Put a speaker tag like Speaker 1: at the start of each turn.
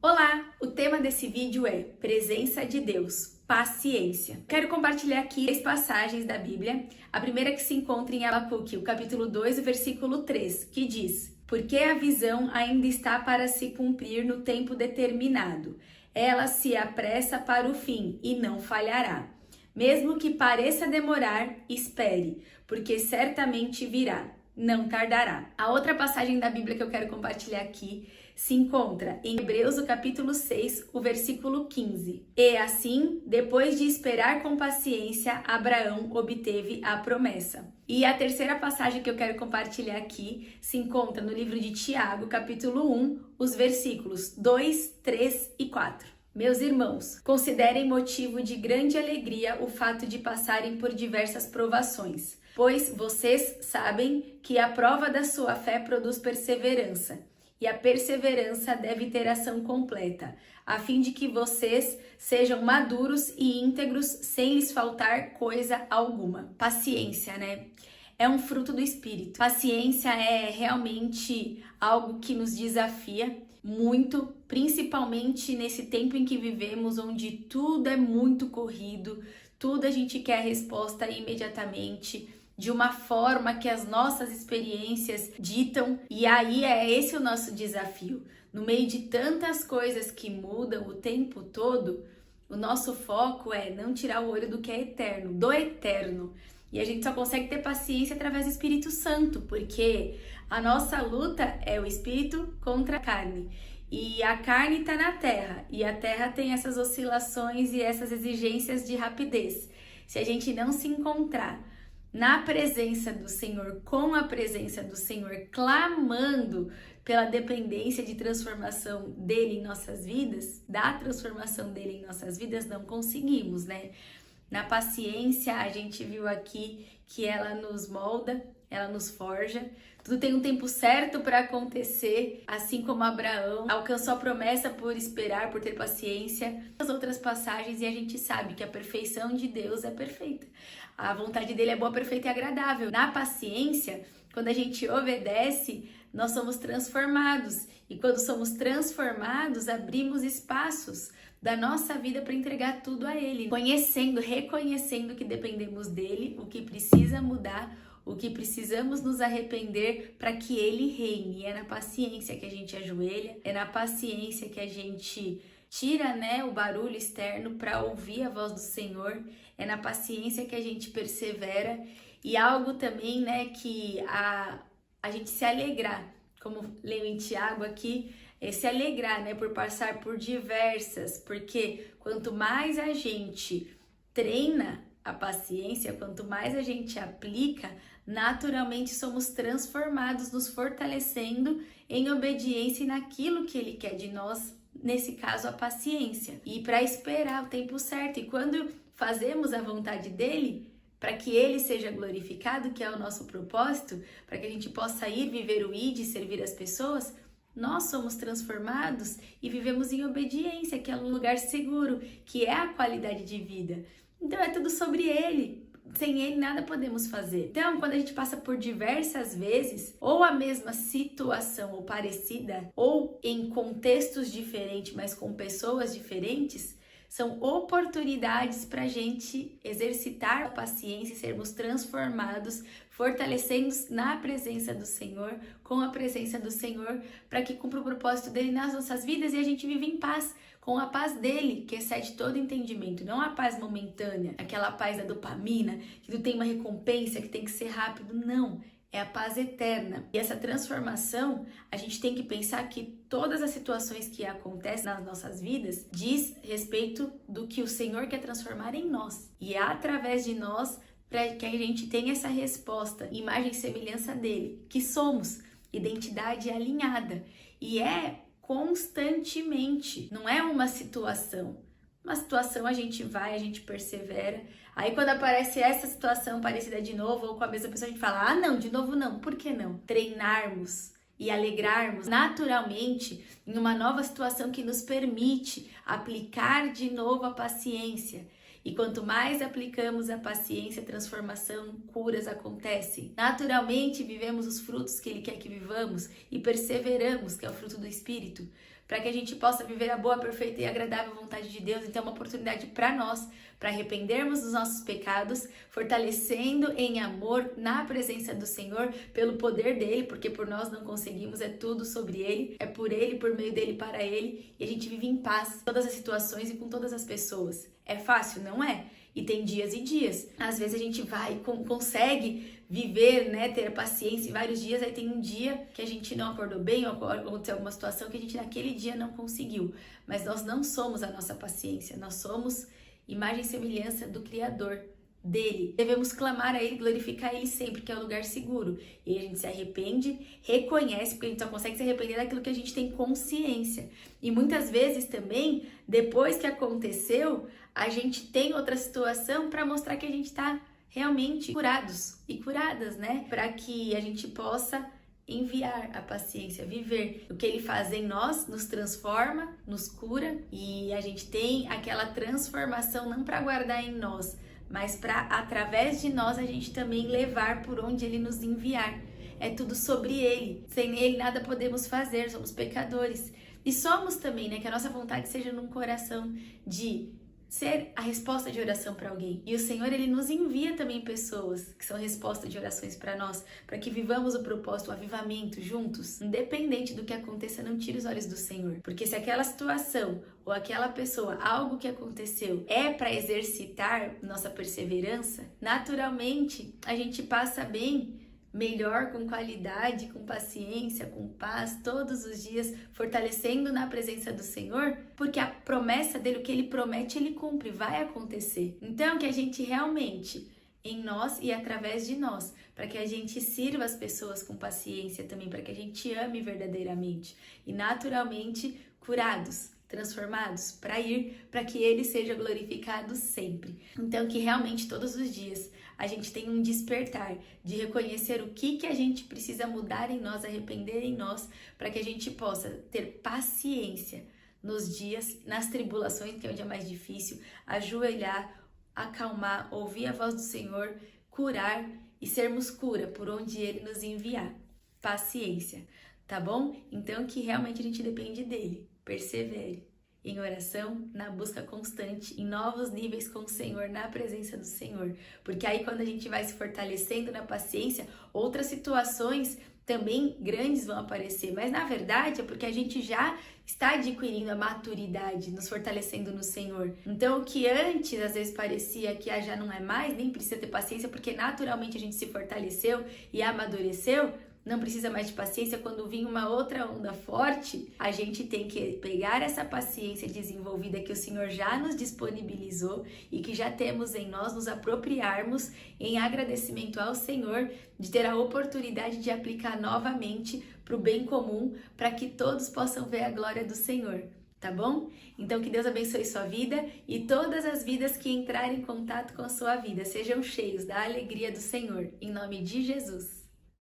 Speaker 1: Olá! O tema desse vídeo é Presença de Deus, Paciência. Quero compartilhar aqui 3 passagens da Bíblia. A primeira que se encontra em Abacuque, o capítulo 2, o versículo 3, que diz: Porque a visão ainda está para se cumprir no tempo determinado. Ela se apressa para o fim e não falhará. Mesmo que pareça demorar, espere, porque certamente virá. Não tardará. A outra passagem da Bíblia que eu quero compartilhar aqui se encontra em Hebreus, o capítulo 6, o versículo 15. E assim, depois de esperar com paciência, Abraão obteve a promessa. E a terceira passagem que eu quero compartilhar aqui se encontra no livro de Tiago, capítulo 1, os versículos 2, 3 e 4. Meus irmãos, considerem motivo de grande alegria o fato de passarem por diversas provações, pois vocês sabem que a prova da sua fé produz perseverança, e a perseverança deve ter ação completa, a fim de que vocês sejam maduros e íntegros sem lhes faltar coisa alguma. Paciência, né? É um fruto do Espírito. Paciência é realmente algo que nos desafia muito, principalmente nesse tempo em que vivemos, onde tudo é muito corrido, tudo a gente quer a resposta imediatamente, de uma forma que as nossas experiências ditam, e aí é esse o nosso desafio. No meio de tantas coisas que mudam o tempo todo, o nosso foco é não tirar o olho do que é eterno, do eterno. E a gente só consegue ter paciência através do Espírito Santo, porque a nossa luta é o espírito contra a carne. E a carne está na terra, e a terra tem essas oscilações e essas exigências de rapidez. Se a gente não se encontrar na presença do Senhor, com a presença do Senhor, clamando pela dependência de transformação dele em nossas vidas, da transformação dele em nossas vidas, não conseguimos, né? Na paciência, a gente viu aqui que ela nos molda, ela nos forja. Tudo tem um tempo certo para acontecer, assim como Abraão alcançou a promessa por esperar, por ter paciência. As outras passagens, e a gente sabe que a perfeição de Deus é perfeita. A vontade dele é boa, perfeita e agradável. Na paciência, quando a gente obedece, nós somos transformados. E quando somos transformados, abrimos espaços da nossa vida para entregar tudo a Ele. Conhecendo, reconhecendo que dependemos dEle, o que precisa mudar, o que precisamos nos arrepender para que Ele reine. É na paciência que a gente ajoelha, é na paciência que a gente tira, né, o barulho externo para ouvir a voz do Senhor. É na paciência que a gente persevera. E algo também, né, que a gente se alegrar, como leio em Tiago aqui, é se alegrar, né, por passar por diversas, porque quanto mais a gente treina a paciência, quanto mais a gente aplica, naturalmente somos transformados, nos fortalecendo em obediência e naquilo que Ele quer de nós, nesse caso a paciência, e para esperar o tempo certo. E quando fazemos a vontade dEle, para que Ele seja glorificado, que é o nosso propósito, para que a gente possa ir viver o ID e servir as pessoas, nós somos transformados e vivemos em obediência, que é um lugar seguro, que é a qualidade de vida. Então é tudo sobre Ele. Sem Ele nada podemos fazer. Então, quando a gente passa por diversas vezes, ou a mesma situação ou parecida, ou em contextos diferentes, mas com pessoas diferentes, são oportunidades para a gente exercitar a paciência e sermos transformados, fortalecendo na presença do Senhor, com a presença do Senhor, para que cumpra o propósito dele nas nossas vidas e a gente vive em paz, com a paz dele, que excede todo entendimento, não a paz momentânea, aquela paz da dopamina, que tu tem uma recompensa, que tem que ser rápido, não. É a paz eterna. E essa transformação, a gente tem que pensar que todas as situações que acontecem nas nossas vidas diz respeito do que o Senhor quer transformar em nós. E é através de nós para que a gente tenha essa resposta, imagem e semelhança dele, que somos identidade alinhada. E é constantemente, não é uma situação. Uma situação a gente vai, a gente persevera. Aí quando aparece essa situação parecida de novo ou com a mesma pessoa, a gente fala, não, de novo não. Por que não? Treinarmos e alegrarmos naturalmente em uma nova situação que nos permite aplicar de novo a paciência. E quanto mais aplicamos a paciência, transformação, curas acontecem. Naturalmente vivemos os frutos que Ele quer que vivamos e perseveramos, que é o fruto do Espírito. para que a gente possa viver a boa, perfeita e agradável vontade de Deus. Então é uma oportunidade para nós, para arrependermos dos nossos pecados, fortalecendo em amor na presença do Senhor, pelo poder dele, porque por nós não conseguimos, é tudo sobre ele, é por ele, por meio dele, para ele, e a gente vive em paz em todas as situações e com todas as pessoas. É fácil? Não é. E tem dias e dias. Às vezes a gente consegue viver, né, ter paciência em vários dias, aí tem um dia que a gente não acordou bem, ou aconteceu alguma situação que a gente naquele dia não conseguiu. Mas nós não somos a nossa paciência, nós somos imagem e semelhança do Criador, dele. Devemos clamar a ele, glorificar ele sempre, que é o lugar seguro. E a gente se arrepende, reconhece, porque a gente só consegue se arrepender daquilo que a gente tem consciência. E muitas vezes também, depois que aconteceu, a gente tem outra situação para mostrar que a gente está realmente curados e curadas, né? Para que a gente possa enviar a paciência, viver o que ele faz em nós, nos transforma, nos cura, e a gente tem aquela transformação não para guardar em nós, mas para, através de nós, a gente também levar por onde ele nos enviar. É tudo sobre ele. Sem ele nada podemos fazer, somos pecadores. E somos também, né? Que a nossa vontade seja num coração de ser a resposta de oração para alguém. E o Senhor, ele nos envia também pessoas que são resposta de orações para nós, para que vivamos o propósito, o avivamento juntos. Independente do que aconteça, não tire os olhos do Senhor. Porque se aquela situação ou aquela pessoa, algo que aconteceu, é para exercitar nossa perseverança, naturalmente a gente passa bem, melhor, com qualidade, com paciência, com paz, todos os dias, fortalecendo na presença do Senhor, porque a promessa dele, o que ele promete, ele cumpre, vai acontecer. Então, que a gente realmente, em nós e através de nós, para que a gente sirva as pessoas com paciência também, para que a gente ame verdadeiramente e naturalmente curados, transformados, para que ele seja glorificado sempre. Então, que realmente todos os dias a gente tenha um despertar de reconhecer o que a gente precisa mudar em nós, arrepender em nós, para que a gente possa ter paciência nos dias, nas tribulações, que é onde é mais difícil, ajoelhar, acalmar, ouvir a voz do Senhor, curar e sermos cura por onde ele nos enviar. Paciência, tá bom? Então, que realmente a gente depende dele. Persevere em oração, na busca constante, em novos níveis com o Senhor, na presença do Senhor. Porque aí quando a gente vai se fortalecendo na paciência, outras situações também grandes vão aparecer. Mas na verdade é porque a gente já está adquirindo a maturidade, nos fortalecendo no Senhor. Então o que antes às vezes parecia que já não é mais, nem precisa ter paciência, porque naturalmente a gente se fortaleceu e amadureceu, não precisa mais de paciência. Quando vir uma outra onda forte, a gente tem que pegar essa paciência desenvolvida que o Senhor já nos disponibilizou e que já temos em nós, nos apropriarmos em agradecimento ao Senhor de ter a oportunidade de aplicar novamente para o bem comum, para que todos possam ver a glória do Senhor. Tá bom? Então que Deus abençoe sua vida e todas as vidas que entrarem em contato com a sua vida sejam cheios da alegria do Senhor, em nome de Jesus.